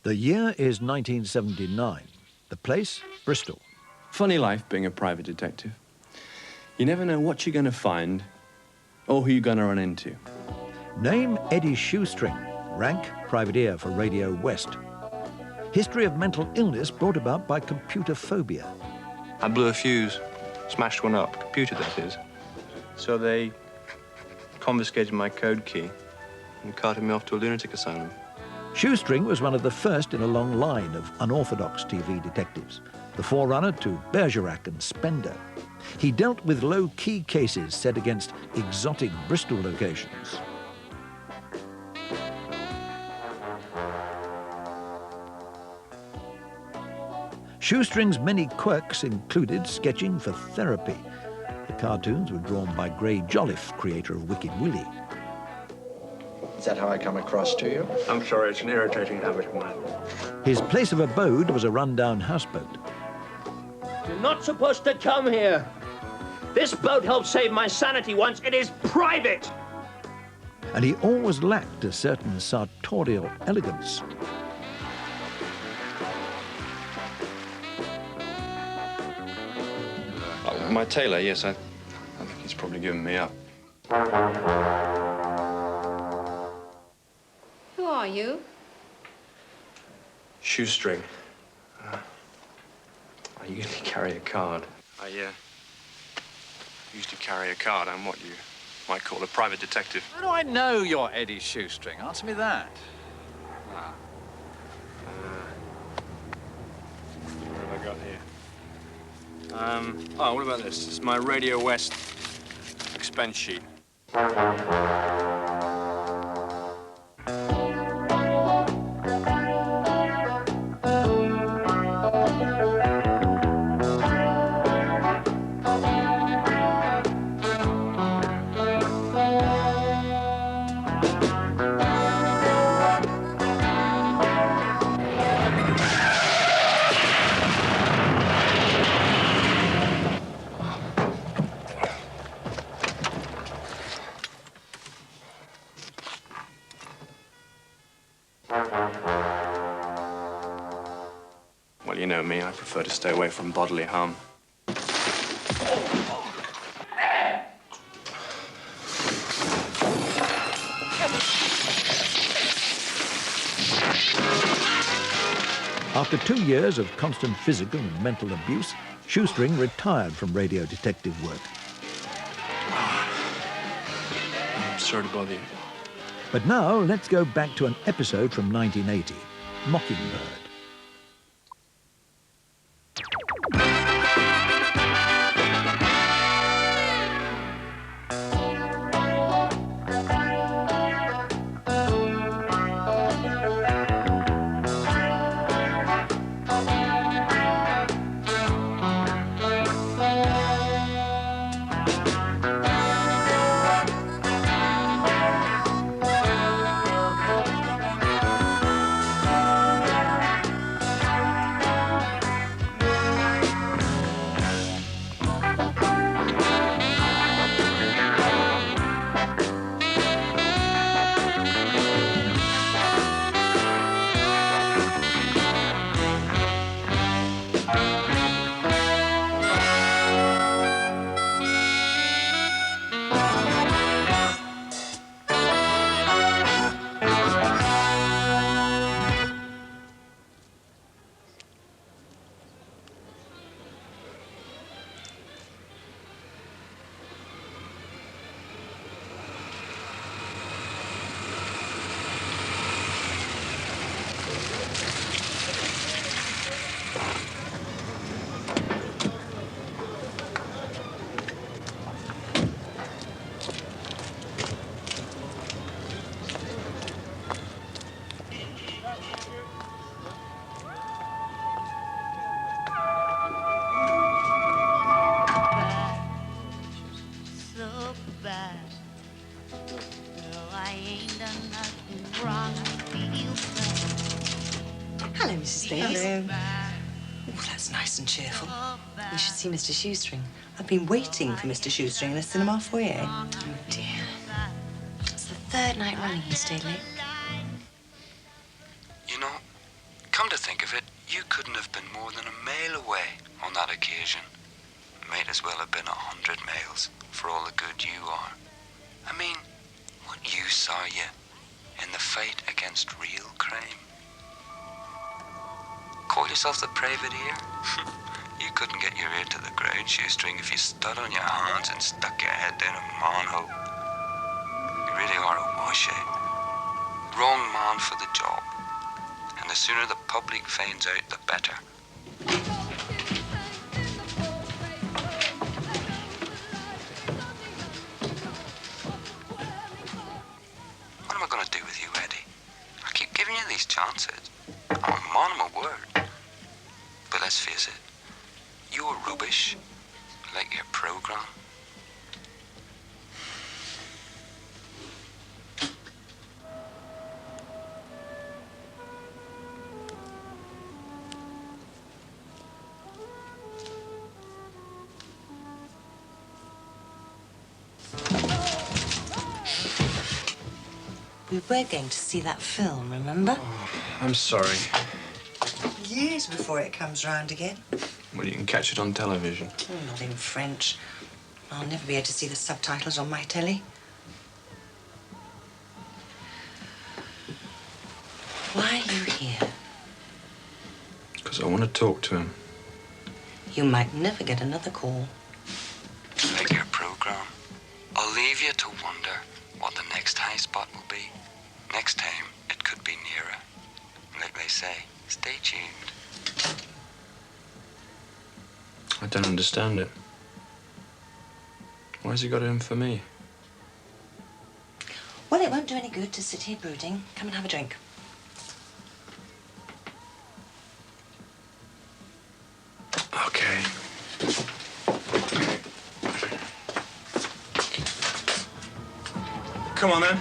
The year is 1979. The place, Bristol. Funny life being a private detective. You never know what you're going to find or who you're going to run into. Name Eddie Shoestring. Rank private ear for Radio West. History of mental illness brought about by computer phobia. I blew a fuse, smashed one up, computer that is. So they confiscated my code key and carted me off to a lunatic asylum. Shoestring was one of the first in a long line of unorthodox TV detectives, the forerunner to Bergerac and Spender. He dealt with low-key cases set against exotic Bristol locations. Shoestring's many quirks included sketching for therapy. The cartoons were drawn by Gray Jolliffe, creator of Wicked Willie. Is that how I come across to you? I'm sorry, it's an irritating habit of mine. His place of abode was a run-down houseboat. You're not supposed to come here. This boat helped save my sanity once. It is private. And he always lacked a certain sartorial elegance. My tailor, yes, I think he's probably given me up. Who are you? Shoestring. I usually carry a card. I usually carry a card. I'm what you might call a private detective. How do I know you're Eddie Shoestring? Answer me that. What have I got here? Oh, what about this? It's my Radio West expense sheet. Well, you know me, I prefer to stay away from bodily harm. After 2 years of constant physical and mental abuse, Shoestring retired from radio detective work. I'm sorry to bother you. But now, let's go back to an episode from 1980, Mockingbird. Hello, Mrs. Davis. Hello. Oh, that's nice and cheerful. You should see Mr. Shoestring. I've been waiting for Mr. Shoestring in a cinema foyer. Oh, dear. It's the third night running he stayed late. You're not to think of it, you couldn't have been more than a mile away on that occasion. Might as well have been 100 miles for all the good you are. I mean, what use are you in the fight against real crime? Call yourself the privateer? You couldn't get your ear to the ground, Shoestring, if you stood on your hands and stuck your head down a manhole. You really are a washout. Wrong man for the job. And the sooner the public finds out, the better. What am I going to do with you, Eddie? I keep giving you these chances. I'm a man of my word. But let's face it, you're rubbish, like your program. We were going to see that film, remember? Oh, I'm sorry. Years before it comes round again. Well, you can catch it on television. Oh, not in French. I'll never be able to see the subtitles on my telly. Why are you here? Because I want to talk to him. You might never get another call. Like your program. I'll leave you to wonder what the next high spot will be. Next time, it could be nearer. Like they say, stay tuned. I don't understand it. Why's he got it in for me? Well, it won't do any good to sit here brooding. Come and have a drink. Okay. Come on, then.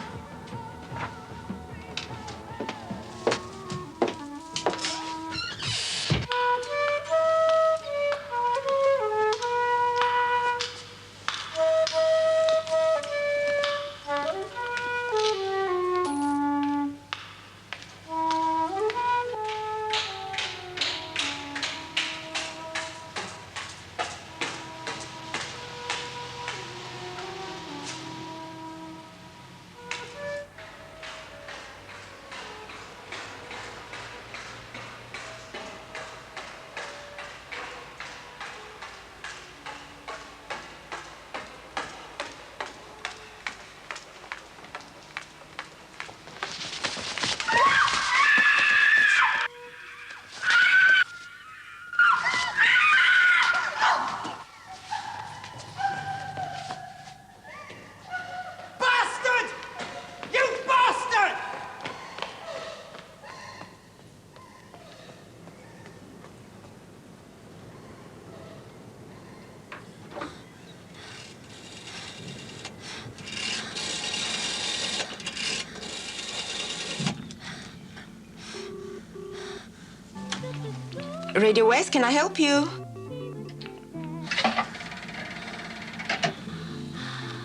Radio West, can I help you?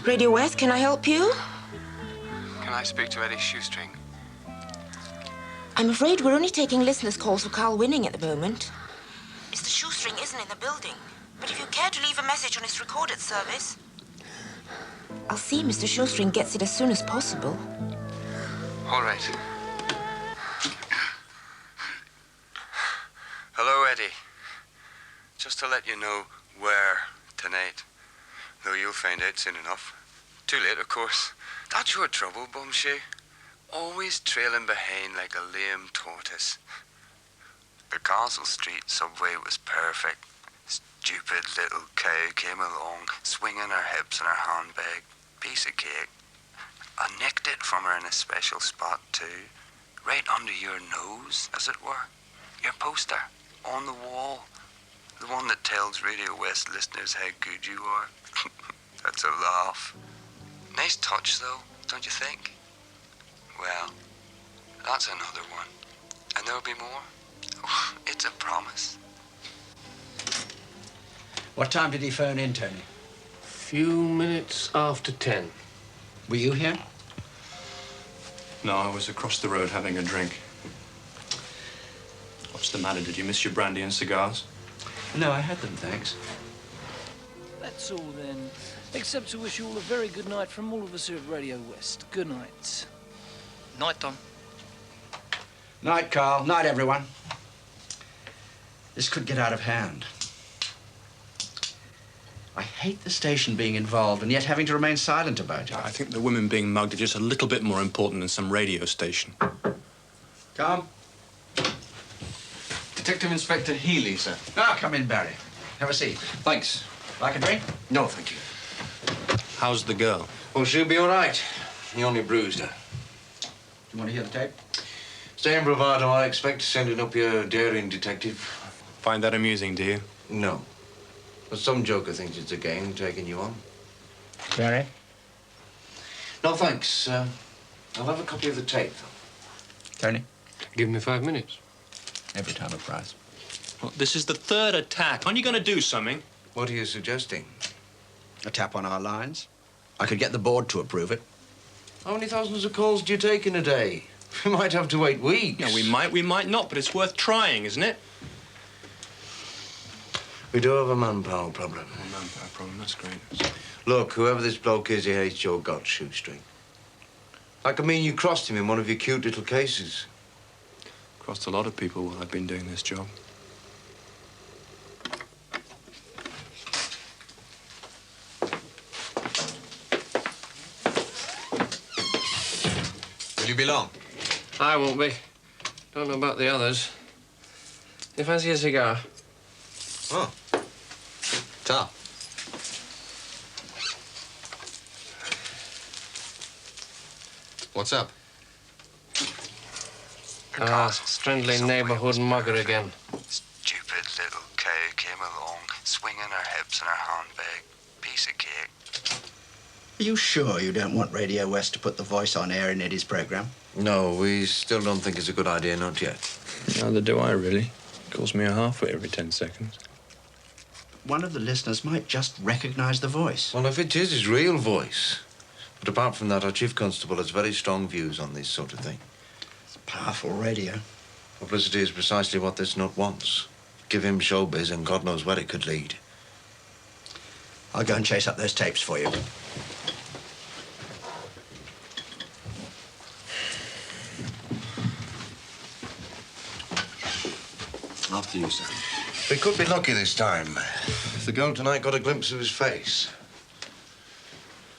Radio West, can I help you? Can I speak to Eddie Shoestring? I'm afraid we're only taking listeners' calls for Carl Winning at the moment. Mr. Shoestring isn't in the building, but if you care to leave a message on his recorded service, I'll see Mr. Shoestring gets it as soon as possible. All right. Hello, Eddie. Just to let you know where tonight, though you'll find out soon enough. Too late, of course. That's your trouble, Bumshoe. Always trailing behind like a lame tortoise. The Castle Street subway was perfect. Stupid little cow came along, swinging her hips in her handbag. Piece of cake. I nicked it from her in a special spot, too. Right under your nose, as it were. Your poster, on the wall. The one that tells Radio West listeners how good you are. That's a laugh. Nice touch, though, don't you think? Well, that's another one. And there'll be more. Oh, it's a promise. What time did he phone in, Tony? Few minutes after 10. Were you here? No, I was across the road having a drink. What's What's the matter? Did you miss your brandy and cigars? No, I had them, thanks. That's all then. Except to wish you all a very good night from all of us here at Radio West. Good night. Night, Tom. Night, Carl. Night, everyone. This could get out of hand. I hate the station being involved and yet having to remain silent about it. I think the women being mugged are just a little bit more important than some radio station. Come. Detective Inspector Healy, sir. Ah, come in, Barry. Have a seat. Thanks. Like a drink? No, thank you. How's the girl? Well, she'll be all right. You only bruised her. Do you want to hear the tape? Stay in bravado. I expect sending up your daring detective. Find that amusing, do you? No. But some joker thinks it's a game taking you on. Barry? No, thanks. I'll have a copy of the tape, though. Tony? Give me 5 minutes. Every time a prize. Well, this is the third attack. Aren't you going to do something? What are you suggesting? A tap on our lines. I could get the board to approve it. How many thousands of calls do you take in a day? We might have to wait weeks. Yeah, we might not, but it's worth trying, isn't it? We do have a manpower problem. Oh, manpower problem, that's great. Look, whoever this bloke is, he hates your guts, Shoestring. That could mean you crossed him in one of your cute little cases. Crossed a lot of people while I've been doing this job. Will you be long? I won't be. Don't know about the others. You fancy a cigar? Oh. Ta. What's up? Friendly neighborhood mugger again. Stupid little cow came along, swinging her hips in her handbag. Piece of cake. Are you sure you don't want Radio West to put the voice on air in Eddie's program? No, we still don't think it's a good idea, not yet. Neither do I, really. Calls me a halfway every 10 seconds. One of the listeners might just recognize the voice. Well, if it is his real voice. But apart from that, our chief constable has very strong views on this sort of thing. It's powerful radio. Publicity is precisely what this nut wants. Give him showbiz and God knows where it could lead. I'll go and chase up those tapes for you. After you, sir. We could be lucky this time. The girl tonight got a glimpse of his face.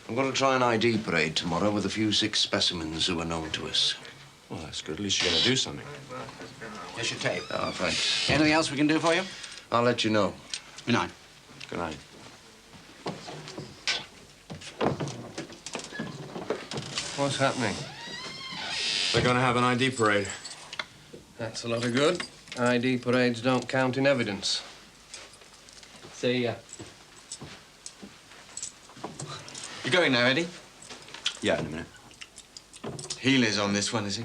I'm going to try an ID parade tomorrow with a few sick specimens who are known to us. Well, that's good. At least you're going to do something. Here's your tape. Oh, thanks. Anything else we can do for you? I'll let you know. Good night. Good night. What's happening? They're going to have an ID parade. That's a lot of good. ID parades don't count in evidence. See ya. You going now, Eddie? Yeah, in a minute. Healy's on this one, is he?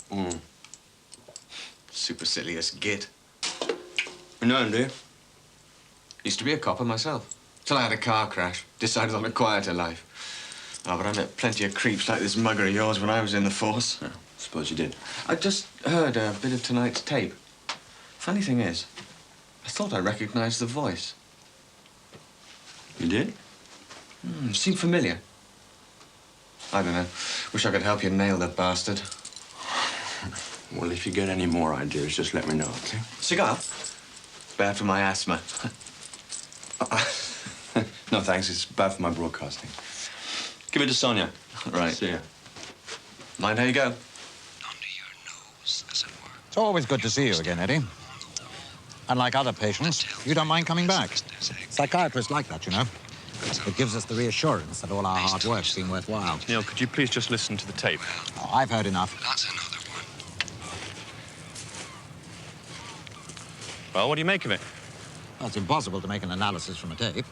Mm. Supercilious git. You know him, do you? Used to be a copper myself. Till I had a car crash. Decided on a quieter life. Oh, but I met plenty of creeps like this mugger of yours when I was in the force. Yeah, suppose you did. I just heard a bit of tonight's tape. Funny thing is, I thought I recognized the voice. You did? Seemed familiar. I don't know. Wish I could help you nail that bastard. Well, if you get any more ideas, just let me know, okay? Cigar? Bad for my asthma. No, thanks. It's bad for my broadcasting. Give it to Sonia. Right. See ya. Mind how you go. Under your nose, as it were. It's always good to see you again, Eddie. Unlike other patients, you don't mind coming back. Psychiatrists like that, you know. It gives us the reassurance that all our hard work's been worthwhile. Neil, could you please just listen to the tape? Oh, I've heard enough. That's another one. Well, what do you make of it? Well, it's impossible to make an analysis from a tape,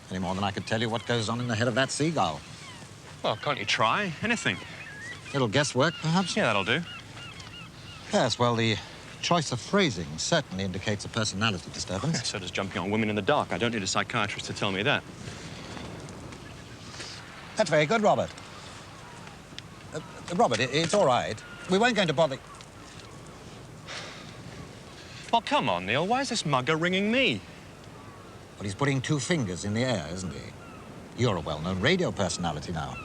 any more than I could tell you what goes on in the head of that seagull. Well, can't you try? Anything. Little guesswork, perhaps? Yeah, that'll do. Yes, well, the choice of phrasing certainly indicates a personality disturbance. Yeah, so does jumping on women in the dark. I don't need a psychiatrist to tell me that. That's very good, Robert. Robert, it's all right. We weren't going to bother... Well, come on, Neil. Why is this mugger ringing me? Well, he's putting two fingers in the air, isn't he? You're a well-known radio personality now.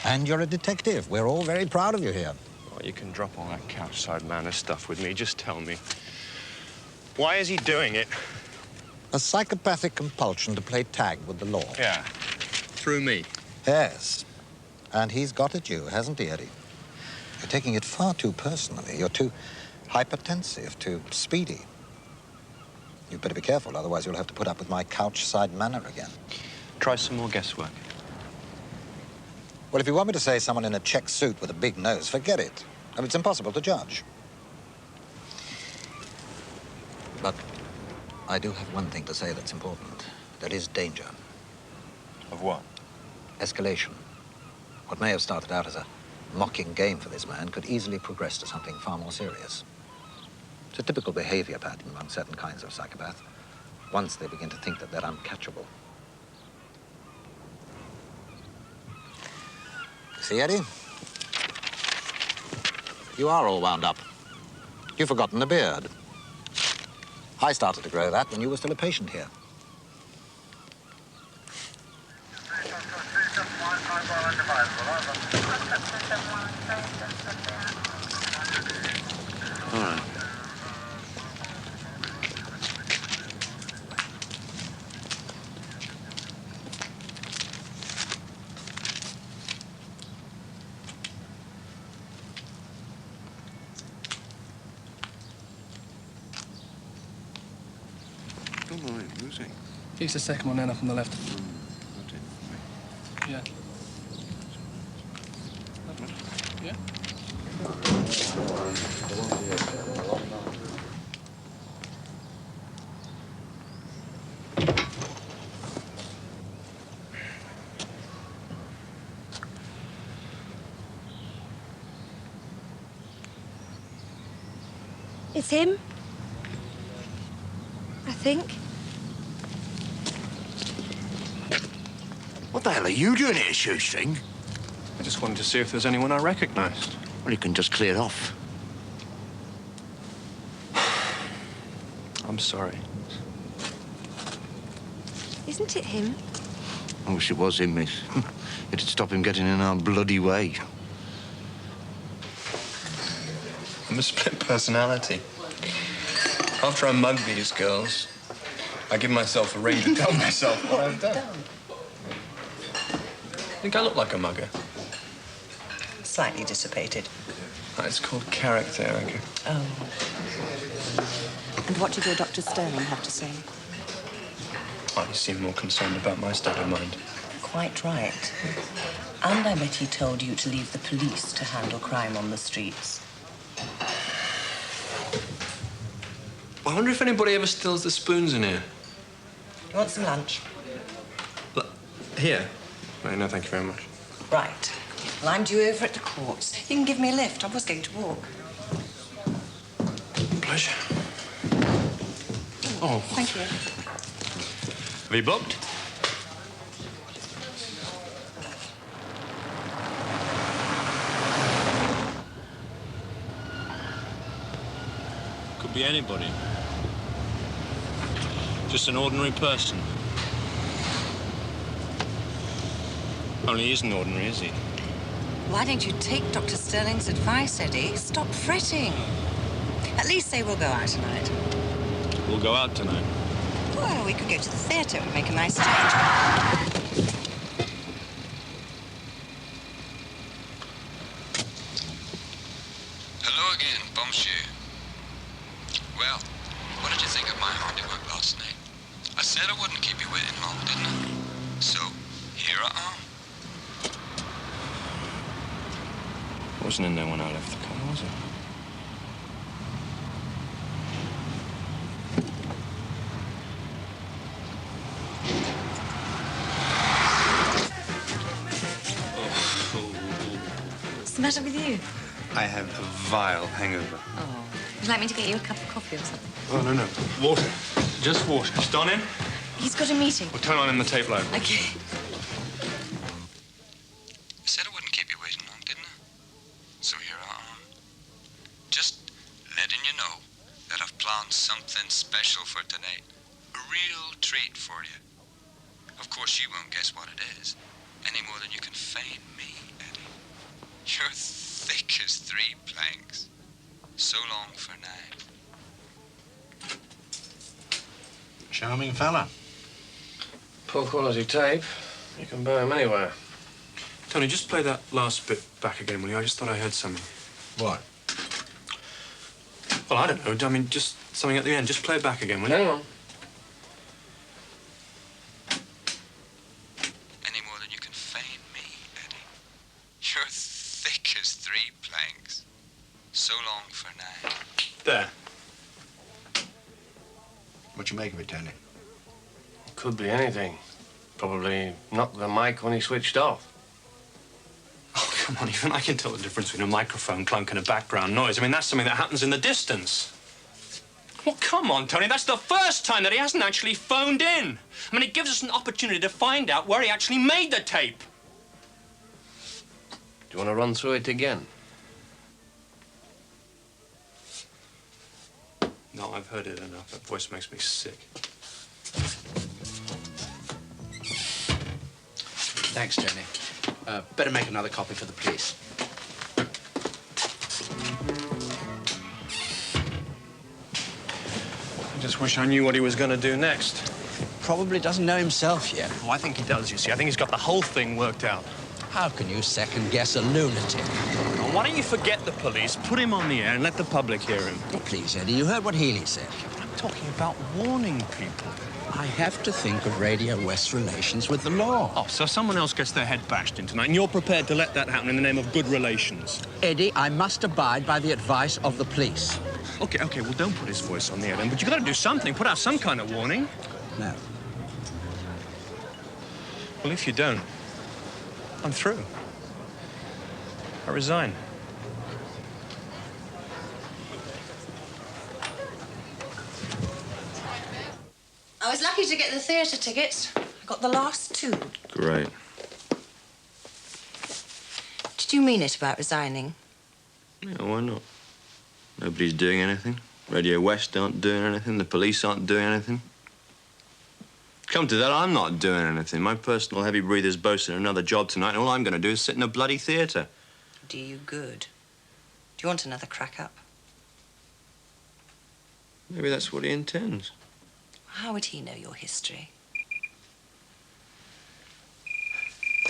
And you're a detective. We're all very proud of you here. Well, you can drop all that couch-side manner stuff with me. Just tell me. Why is he doing it? A psychopathic compulsion to play tag with the law. Yeah. Through me. Yes. And he's got at you, hasn't he, Eddie? You're taking it far too personally. You're too hypertensive, too speedy. You'd better be careful, otherwise you'll have to put up with my couch-side manner again. Try some more guesswork. Well, if you want me to say someone in a check suit with a big nose, forget it. I mean, it's impossible to judge. But I do have one thing to say that's important. There is danger. Of what? Escalation. What may have started out as a mocking game for this man could easily progress to something far more serious. It's a typical behavior pattern among certain kinds of psychopath. Once they begin to think that they're uncatchable. See, Eddie? You are all wound up. You've forgotten the beard. I started to grow that when you were still a patient here. All right. Who's he? He's the second one down up on the left. Yeah. Yeah? It's him. I think. What the hell are you doing here, Shoestring? I just wanted to see if there's anyone I recognized. Well, you can just clear off. I'm sorry. Isn't it him? I wish it was him, miss. It'd stop him getting in our bloody way. I'm a split personality. After I mug these girls, I give myself a ring to tell myself what I've done. Think I look like a mugger? Slightly dissipated. It's called character, Erica. Oh. And what did your Dr. Sterling have to say? Oh, you seem more concerned about my state of mind. Quite right. And I bet he told you to leave the police to handle crime on the streets. I wonder if anybody ever steals the spoons in here. You want some lunch? Here? No, thank you very much. Right. Well, I'm due over at the courts. You can give me a lift. I was going to walk. Pleasure. Oh. Thank you. Have you booked? Could be anybody. Just an ordinary person. Only he isn't ordinary, is he? Why don't you take Dr. Sterling's advice, Eddie? Stop fretting. At least say we'll go out tonight. We'll go out tonight. Well, we could go to the theatre and make a nice change. Hello again, Bombshoe. Well, what did you think of my handiwork last night? I said I wouldn't keep you waiting long, didn't I? So, here I am. Wasn't in there when I left the car, was it? What's the matter with you? I have a vile hangover. Oh. Would you like me to get you a cup of coffee or something? Oh, no. Water. Just water. Is Don in? He's got a meeting. We'll turn on in the tape library. Okay. I said I wouldn't keep you waiting long, didn't I? So here I am. Just letting you know that I've planned something special for tonight. A real treat for you. Of course, you won't guess what it is, any more than you can feign me, Eddie. You're thick as 3 planks. So long for now. Charming fella. Poor quality tape. You can buy them anywhere. Tony, just play that last bit back again, will you? I just thought I heard something. What? Well, I don't know. I mean, just something at the end. Just play it back again, will you? Hang on. Any more than you can feign me, Eddie. You're thick as 3 planks. So long for now. There. What you make of it, Tony? Could be anything. Probably knocked the mic when he switched off. Oh, come on, even I can tell the difference between a microphone clunk and a background noise. I mean, that's something that happens in the distance. Well, come on, Tony, that's the first time that he hasn't actually phoned in. I mean, it gives us an opportunity to find out where he actually made the tape. Do you want to run through it again? No, I've heard it enough. That voice makes me sick. Thanks, Tony. Better make another copy for the police. I just wish I knew what he was going to do next. Probably doesn't know himself yet. Oh, I think he does, you see. I think he's got the whole thing worked out. How can you second-guess a lunatic? Well, why don't you forget the police, put him on the air, and let the public hear him? Oh, please, Eddie, you heard what Healy said. I'm talking about warning people. I have to think of Radio West's relations with the law. Oh, so someone else gets their head bashed in tonight, and you're prepared to let that happen in the name of good relations? Eddie, I must abide by the advice of the police. Okay, well, don't put his voice on the air then, but you've got to do something, put out some kind of warning. No. Well, if you don't, I'm through. I resign. I was lucky to get the theatre tickets. I got the last 2. Great. Did you mean it about resigning? Yeah, why not? Nobody's doing anything. Radio West aren't doing anything. The police aren't doing anything. Come to that, I'm not doing anything. My personal heavy breather's boasting another job tonight, and all I'm going to do is sit in a bloody theatre. Do you good. Do you want another crack up? Maybe that's what he intends. How would he know your history?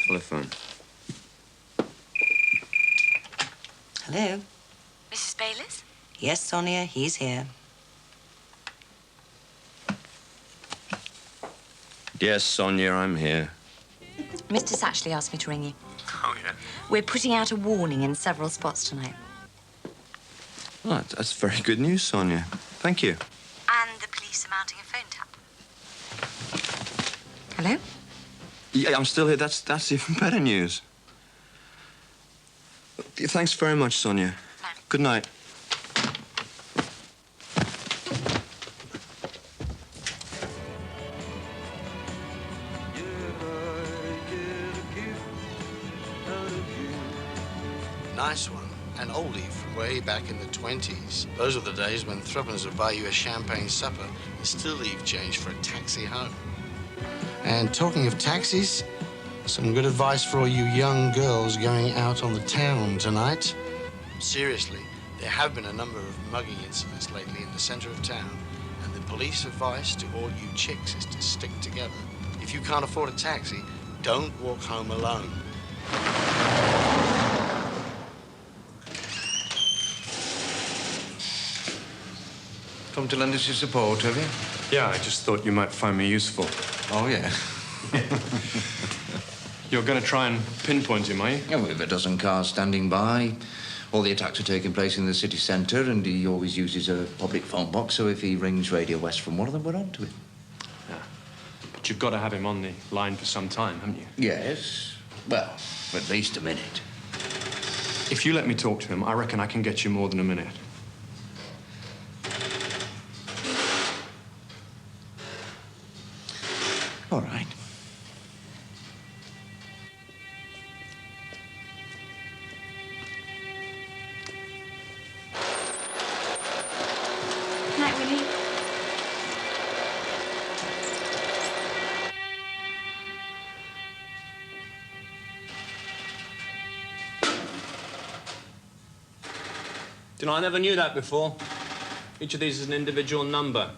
Telephone. Hello? Mrs. Bayliss? Yes, Sonia, he's here. Yes, Sonia, I'm here. Mr. Satchley asked me to ring you. Oh, yeah? We're putting out a warning in several spots tonight. Oh, that's very good news, Sonia. Thank you. And the police are mounting a phone tap. Hello? Yeah, I'm still here. That's even better news. Thanks very much, Sonia. Good night. Nice one. An oldie from way back in the 20s. Those were the days when threepence would buy you a champagne supper and still leave change for a taxi home. And talking of taxis, some good advice for all you young girls going out on the town tonight. Seriously, there have been a number of mugging incidents lately in the center of town, and the police advice to all you chicks is to stick together. If you can't afford a taxi, don't walk home alone. Come to lend us your support, have you? Yeah, I just thought you might find me useful. Oh, yeah. You're going to try and pinpoint him, are you? Yeah, we have a dozen cars standing by. All the attacks are taking place in the city centre, and he always uses a public phone box, so if he rings Radio West from one of them, we're on to it. Yeah. But you've got to have him on the line for some time, haven't you? Yes. Well, for at least a minute. If you let me talk to him, I reckon I can get you more than a minute. All right. Night, Winnie. You know, I never knew that before. Each of these is an individual number.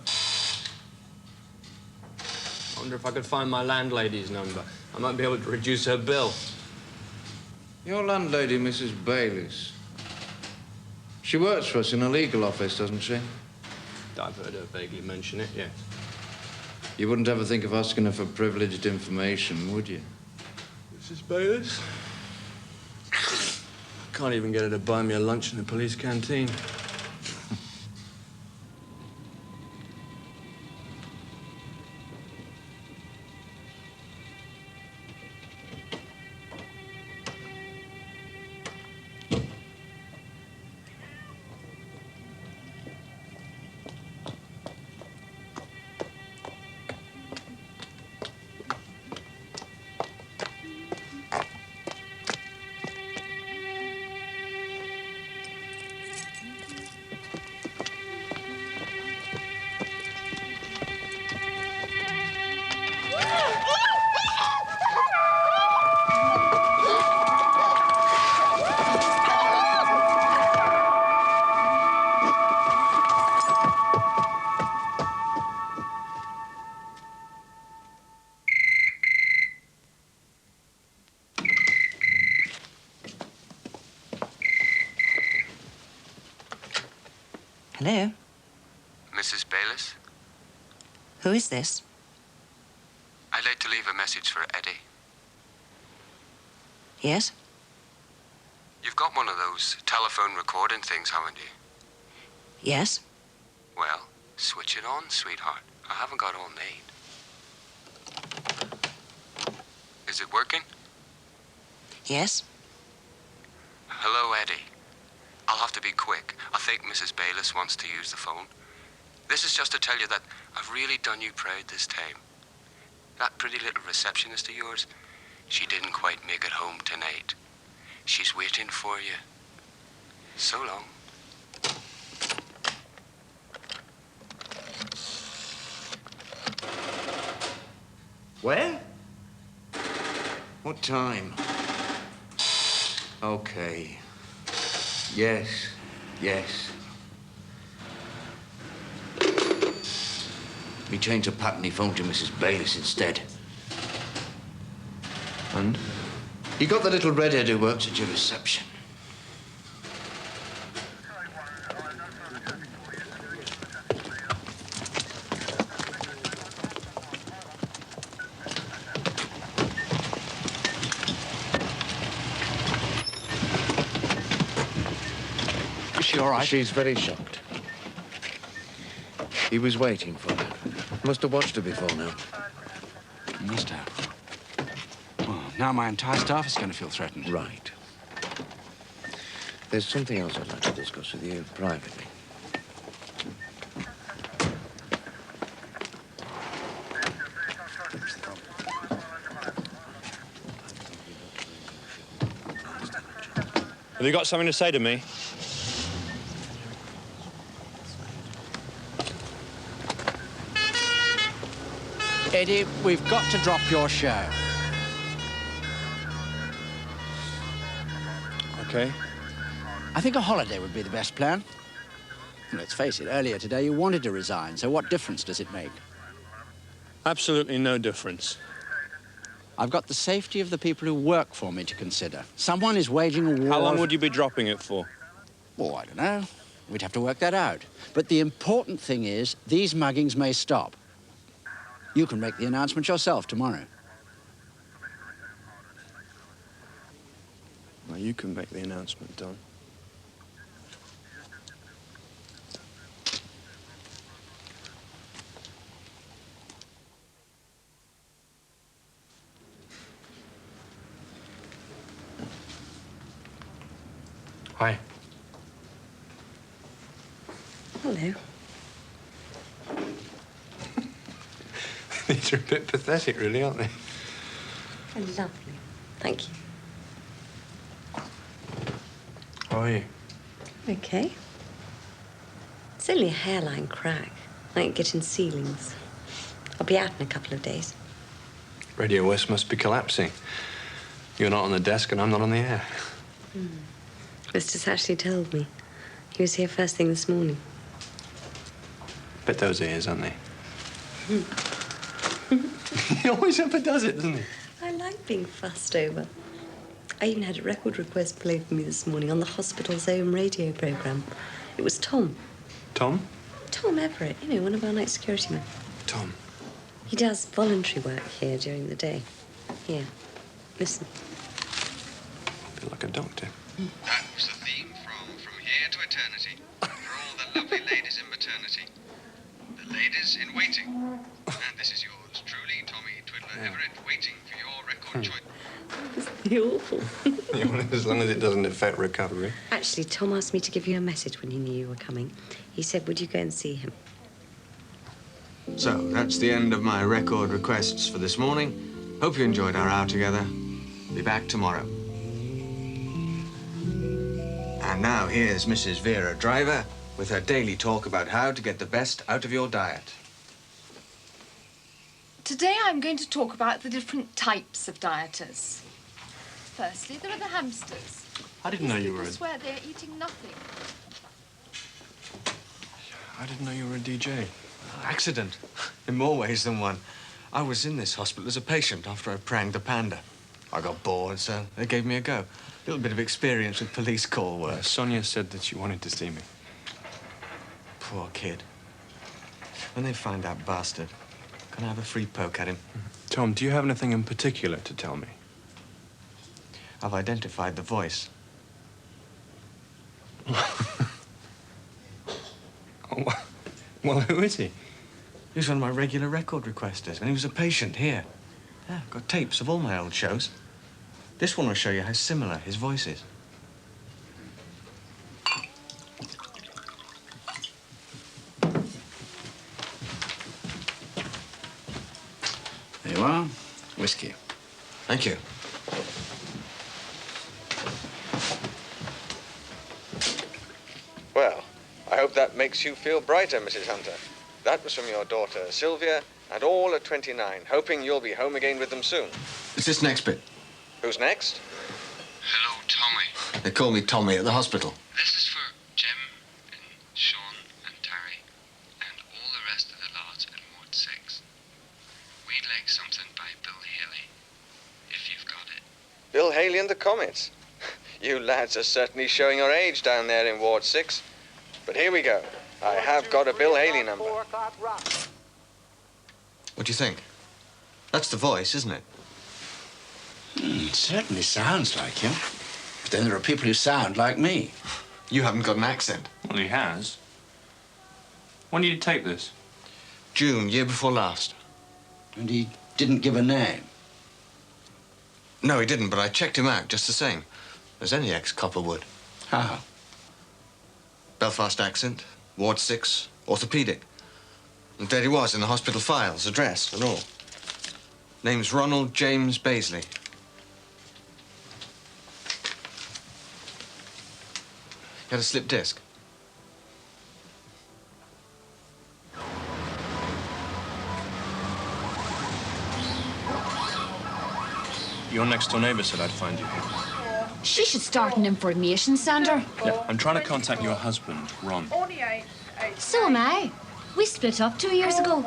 I wonder if I could find my landlady's number. I might be able to reduce her bill. Your landlady, Mrs. Bayliss. She works for us in a legal office, doesn't she? I've heard her vaguely mention it, yes. You wouldn't ever think of asking her for privileged information, would you? Mrs. Bayliss? Can't even get her to buy me a lunch in the police canteen. Hello? Mrs. Bayliss? Who is this? I'd like to leave a message for Eddie. Yes? You've got one of those telephone recording things, haven't you? Yes? Well, switch it on, sweetheart. I haven't got all made. Is it working? Yes? Hello, Eddie. I'll have to be quick. I think Mrs. Bayliss wants to use the phone. This is just to tell you that I've really done you proud this time. That pretty little receptionist of yours, she didn't quite make it home tonight. She's waiting for you. So long. Where? What time? Okay. Yes, yes. Me change the pattern, he phoned to Mrs. Bayliss instead. And? You got the little redhead who works at your reception. Is she all right? She's very shocked. He was waiting for her. Must have watched her before now. Must have. Well, now my entire staff is going to feel threatened. Right. There's something else I'd like to discuss with you privately. Have you got something to say to me? Eddie, we've got to drop your show. Okay. I think a holiday would be the best plan. Let's face it, earlier today you wanted to resign, so what difference does it make? Absolutely no difference. I've got the safety of the people who work for me to consider. Someone is waging a war. How long would you be dropping it for? Oh, I don't know. We'd have to work that out. But the important thing is, these muggings may stop. You can make the announcement yourself tomorrow. Well, you can make the announcement, Don. Hi. Hello. These are a bit pathetic, really, aren't they? Oh, lovely. Thank you. How are you? Okay. It's only a hairline crack, like kitchen ceilings. I'll be out in a couple of days. Radio West must be collapsing. You're not on the desk and I'm not on the air. Mr. Satchley told me. He was here first thing this morning. Bet those ears, aren't they? He always ever does it, doesn't he? I like being fussed over. I even had a record request played for me this morning on the hospital's own radio programme. It was Tom. Tom? Tom Everett, you know, one of our night security men. Tom. He does voluntary work here during the day. Here, listen. Feel like a doctor. That was the theme From Here to Eternity, for all the lovely ladies in maternity. The ladies in waiting. And this is yours truly, Tommy Twiddler Everett, waiting for your record choice. It's awful. As long as it doesn't affect recovery. Actually, Tom asked me to give you a message when he knew you were coming. He said, would you go and see him? So, that's the end of my record requests for this morning. Hope you enjoyed our hour together. Be back tomorrow. And now here's Mrs. Vera Driver with her daily talk about how to get the best out of your diet. Today I'm going to talk about the different types of dieters. Firstly, there are the hamsters. I didn't know you were I swear they're eating nothing. I didn't know you were a DJ. Accident, in more ways than one. I was in this hospital as a patient after I pranged the panda. I got bored, so they gave me a go. A little bit of experience with police call work. Sonia said that you wanted to see me. Poor kid. When they find that bastard, can I have a free poke at him? Tom, do you have anything in particular to tell me? I've identified the voice. Well, who is he? He was one of my regular record requesters, and he was a patient here. Yeah, I've got tapes of all my old shows. This one will show you how similar his voice is. There you are. Whiskey. Thank you. Well, I hope that makes you feel brighter, Mrs. Hunter. That was from your daughter, Sylvia, and all at 29, hoping you'll be home again with them soon. It's this next bit. Who's next? Hello, Tommy. They call me Tommy at the hospital. This is for Jim and Sean and Terry and all the rest of the lads in Ward 6. We'd like something by Bill Haley, if you've got it. Bill Haley and the Comets. You lads are certainly showing your age down there in Ward 6. But here we go. I have got a Bill Haley number. What do you think? That's the voice, isn't it? It certainly sounds like him. But then there are people who sound like me. You haven't got an accent. Well, he has. When did you tape this? June, year before last. And he didn't give a name? No, he didn't, but I checked him out just the same. As any ex-copper would. How? Belfast accent, Ward 6, orthopedic. And there he was in the hospital files, address and all. Name's Ronald James Baisley. He had a slip disc. Your next-door neighbor said I'd find you here. She should start an information centre. Yeah, I'm trying to contact your husband, Ron. So am I. We split up 2 years ago.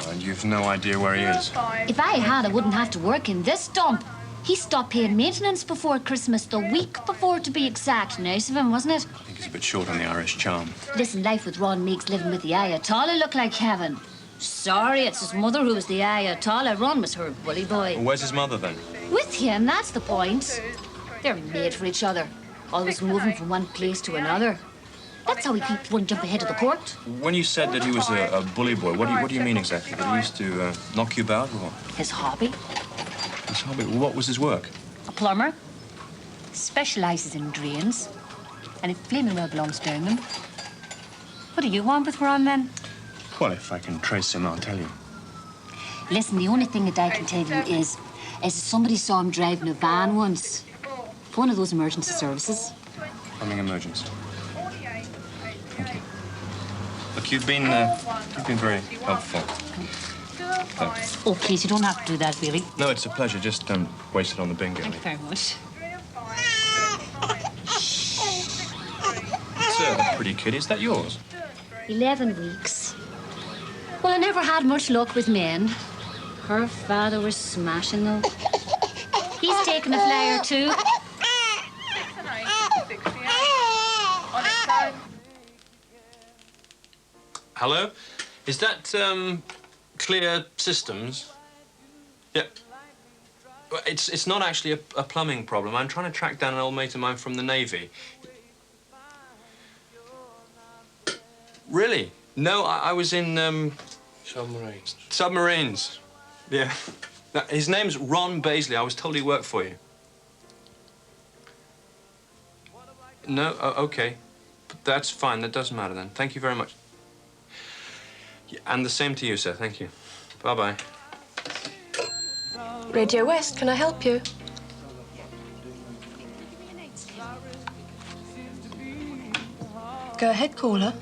And you've no idea where he is. If I had, I wouldn't have to work in this dump. He stopped paying maintenance before Christmas, the week before to be exact. Nice of him, wasn't it? I think he's a bit short on the Irish charm. Listen, life with Ron makes living with the Ayatollah look like heaven. Sorry, it's his mother who was the Ayatollah. Ron was her bully boy. Well, where's his mother, then? With him, that's the point. They're made for each other, always moving from one place to another. That's how he keeps one jump ahead of the court. When you said that he was a bully boy, what do you mean exactly? That he used to knock you about, or what? His hobby? His hobby? Well, what was his work? A plumber. Specialises in drains. And it flaming well belongs down them. What do you want with Ron, then? Well, if I can trace him, I'll tell you. Listen, the only thing that I can tell you is somebody saw him driving a van once. One of those emergency services. Plumbing emergency. Thank you. Look, you've been very helpful. Oh, please, you don't have to do that, really. No, it's a pleasure. Just don't waste it on the bingo. Thank you very much. It's a pretty kid. Is that yours? 11 weeks. Well, I never had much luck with men. Her father was smashing, though. He's taken a flyer, too. Hello? Is that, Clear Systems? Yeah. Well, it's not actually a plumbing problem. I'm trying to track down an old mate of mine from the Navy. Really? No, I was in, Submarines. Submarines. Yeah. Now, his name's Ron Baisley. I was told he worked for you. No? Oh, okay. That's fine. That doesn't matter then. Thank you very much. Yeah, and the same to you, sir. Thank you. Bye-bye. Radio West, can I help you? Go ahead, caller.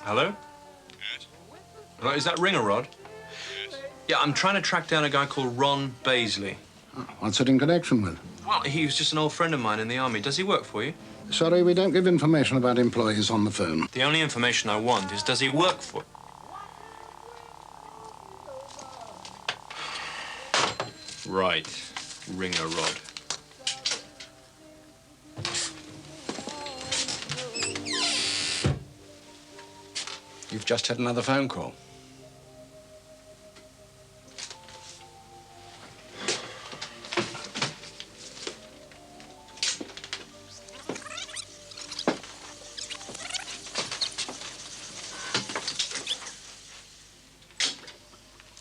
Hello? Yes. Hello, is that Ringer Rod? Yes. Yeah, I'm trying to track down a guy called Ron Baisley. What's it in connection with? Well, he was just an old friend of mine in the army. Does he work for you? Sorry, we don't give information about employees on the phone. The only information I want is, does he work for... Right. Ringer Rod. You've just had another phone call.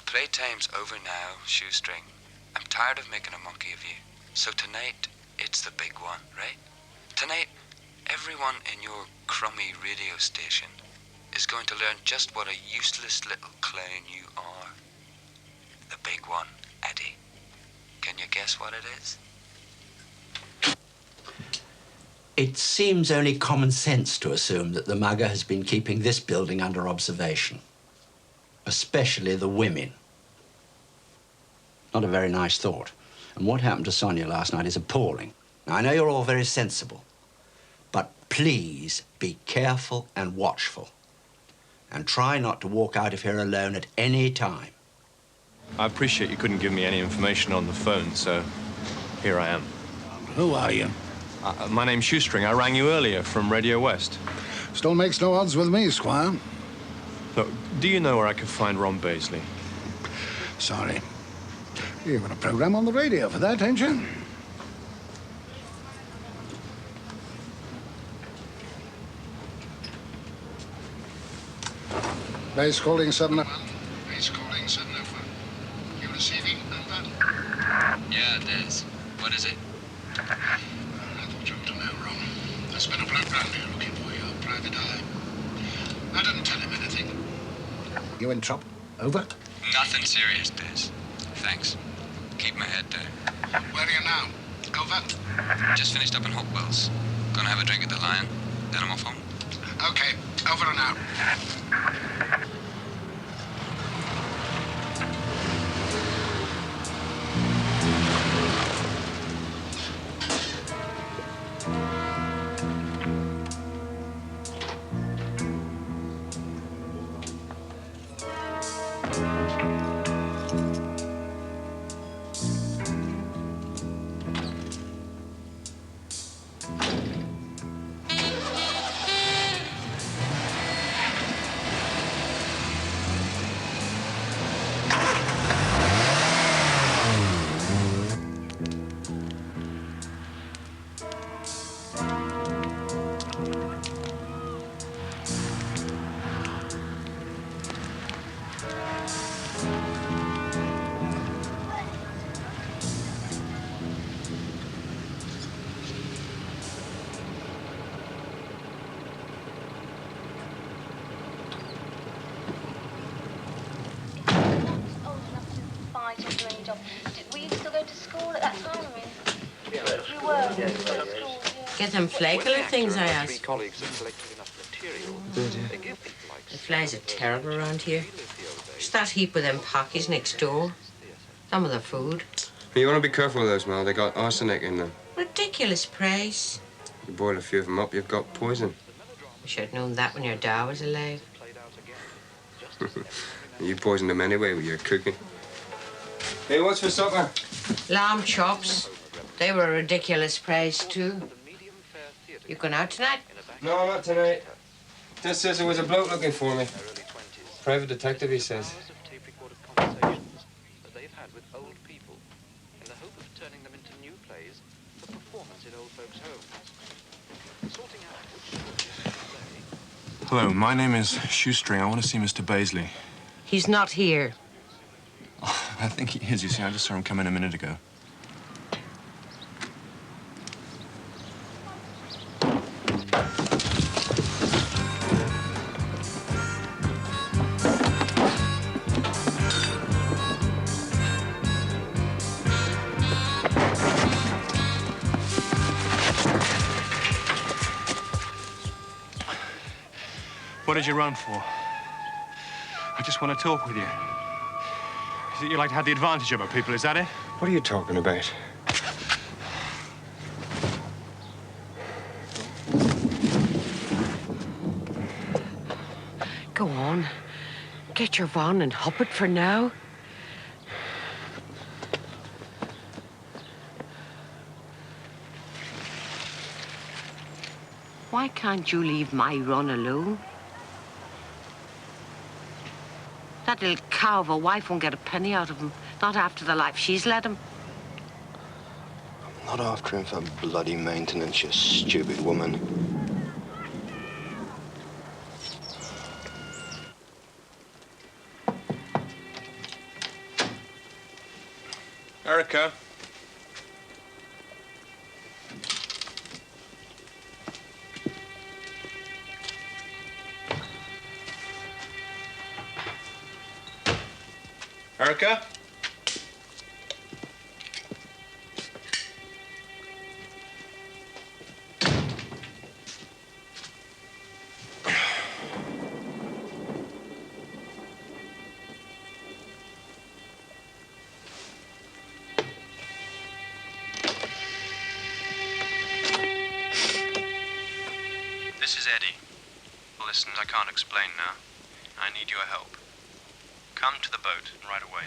Playtime's over now, Shoestring. I'm tired of making a monkey of you. So tonight, it's the big one, right? Tonight, everyone in your crummy radio station is going to learn just what a useless little clown you are. The big one, Eddie. Can you guess what it is? It seems only common sense to assume that the mugger has been keeping this building under observation, especially the women. Not a very nice thought. And what happened to Sonia last night is appalling. Now, I know you're all very sensible, but please be careful and watchful. And try not to walk out of here alone at any time. I appreciate you couldn't give me any information on the phone, so here I am. Who are you? My name's Shoestring. I rang you earlier from Radio West. Still makes no odds with me, Squire. Look, do you know where I could find Ron Baisley? Sorry. You've got a program on the radio for that, ain't you? Base calling 701. Base calling 701. You receiving? Over. Yeah, it is. What is it? I thought you ought to know, Ron. There's been a bloke round here looking for your private eye. I didn't tell him anything. You in trouble? Over. Nothing serious, Biz. Thanks. Keep my head down. Where are you now? Over. Just finished up in Hopewell's. Gonna have a drink at the Lion, then I'm off home. Okay, over and out. Were you still going to school at that time? I mean, you were. Get them flaky things I asked. The flies are terrible around here. There's that heap of them packies next door. Some of the food. You want to be careful with those, Mal. They got arsenic in them. Ridiculous price. You boil a few of them up, you've got poison. You should have known that when your dad was alive. You poisoned them anyway with your cooking. Hey, what's for supper? Lamb chops. They were a ridiculous price, too. You going out tonight? No, not tonight. Just says there was a bloke looking for me. Private detective, he says. Hello, my name is Shoestring. I want to see Mr. Baisley. He's not here. Oh, I think he is. You see, I just saw him come in a minute ago. What did you run for? I just want to talk with you. Is it you like to have the advantage over people, is that it? What are you talking about? Go on. Get your van and hop it for now. Why can't you leave my run alone? That little cow of a wife won't get a penny out of him. Not after the life she's led him. I'm not after him for bloody maintenance, you stupid woman. Erica. Erica? This is Eddie. Listen, I can't explain now. I need your help. Come to the boat right away.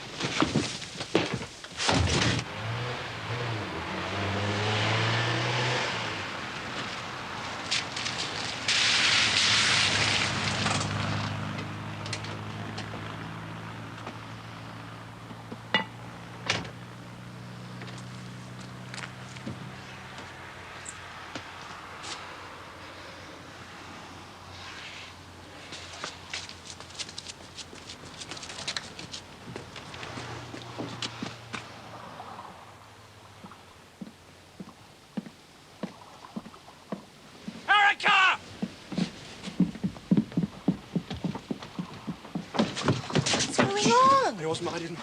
It wasn't.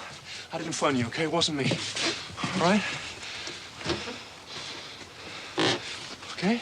I didn't phone you, okay? It wasn't me. All right? Okay?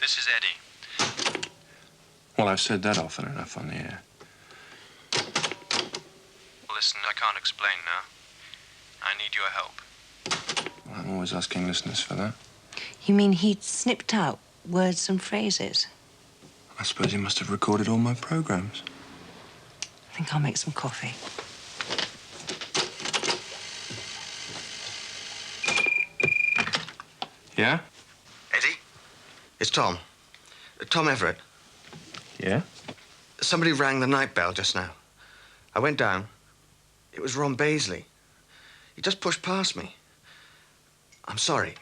This is Eddie. Well, I've said that often enough on the air. Listen, I can't explain now. I need your help. Well, I'm always asking listeners for that. You mean he'd snipped out words and phrases? I suppose he must have recorded all my programs. I think I'll make some coffee. Yeah? Eddie? It's Tom. Tom Everett. Yeah? Somebody rang the night bell just now. I went down. It was Ron Baisley. He just pushed past me. I'm sorry.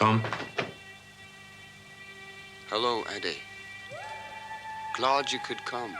Tom? Hello, Eddie. Glad you could come.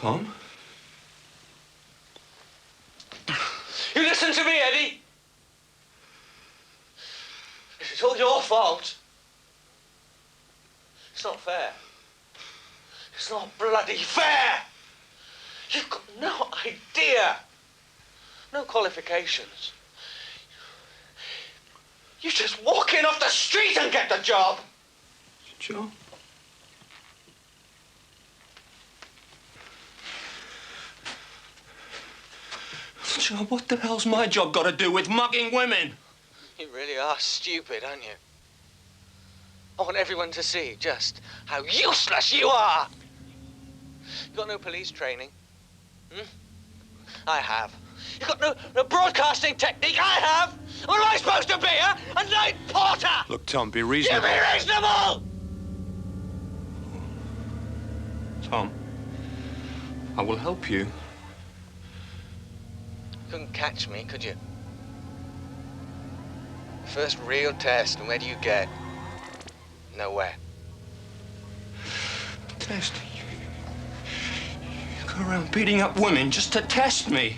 Tom? You listen to me, Eddie. It's all your fault. It's not fair. It's not bloody fair. You've got no idea. No qualifications. You just walk in off the street and get the job. Joe? Joe, what the hell's my job got to do with mugging women? You really are stupid, aren't you? I want everyone to see just how useless you are. You got no police training? I have. You got no broadcasting technique? I have. What am I supposed to be, huh? A night porter? Look, Tom, be You reasonable. be reasonable! Tom, I will help you. Couldn't catch me, could you? First real test, and where do you get? Nowhere. Test? You go around beating up women just to test me?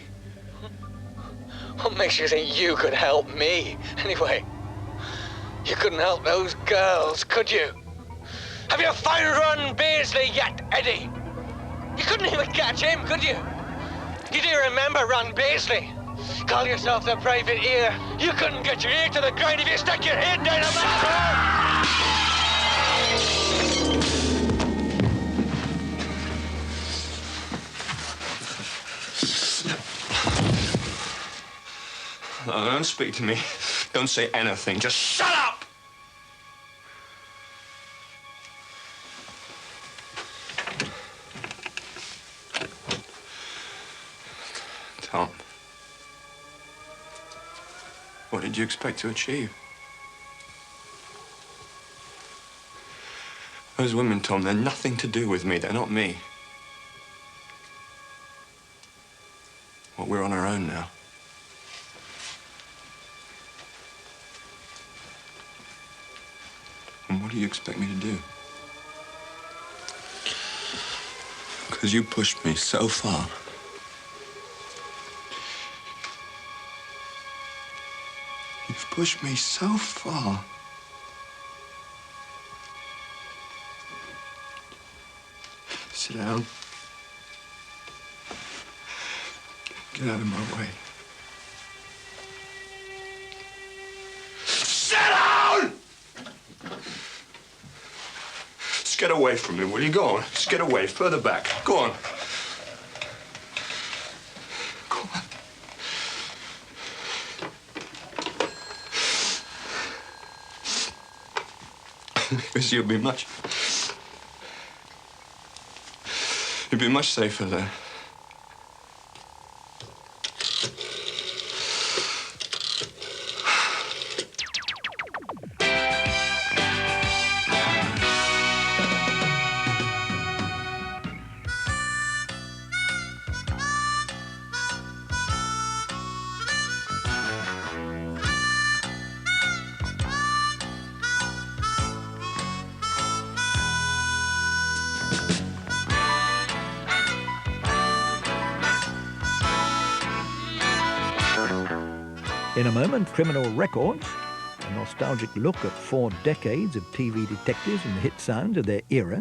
What makes you think you could help me? Anyway, you couldn't help those girls, could you? Have you found Ron Baisley yet, Eddie? You couldn't even catch him, could you? You do remember Ron Baisley? Call yourself the private ear. You couldn't get your ear to the ground if you stuck your head down a back No, don't speak to me. Don't say anything. Just shut up! Tom. What did you expect to achieve? Those women, Tom, they're nothing to do with me. They're not me. Well, we're on our own now. And what do you expect me to do? Because you pushed me so far. You've pushed me so far. Sit down. Get out of my way. Sit down! Just get away from me, will you? Go on. Just get away. Further back. Go on. Go on. Because you'll be much safer there. In a moment, Criminal Records, a nostalgic look at 4 decades of TV detectives and the hit sounds of their era.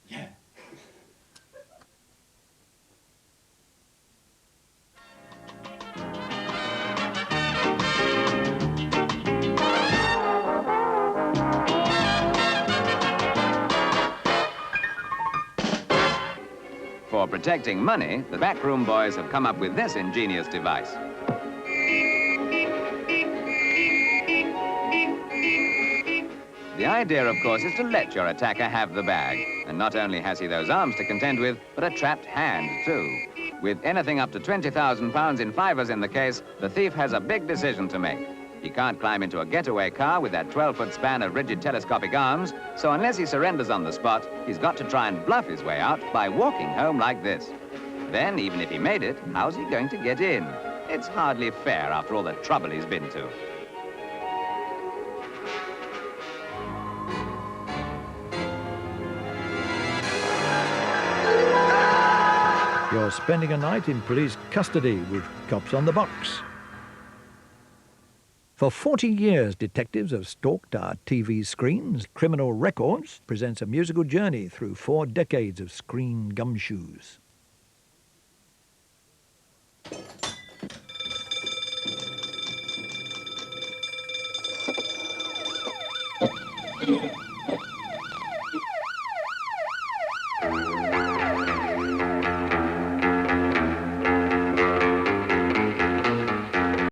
Yeah. For protecting money, the backroom boys have come up with this ingenious device. The idea, of course, is to let your attacker have the bag. And not only has he those arms to contend with, but a trapped hand, too. With anything up to £20,000 in fivers in the case, the thief has a big decision to make. He can't climb into a getaway car with that 12-foot span of rigid telescopic arms, so unless he surrenders on the spot, he's got to try and bluff his way out by walking home like this. Then, even if he made it, how's he going to get in? It's hardly fair after all the trouble he's been to. You're spending a night in police custody with cops on the box. For 40 years, detectives have stalked our TV screens. Criminal Records presents a musical journey through 4 decades of screen gumshoes.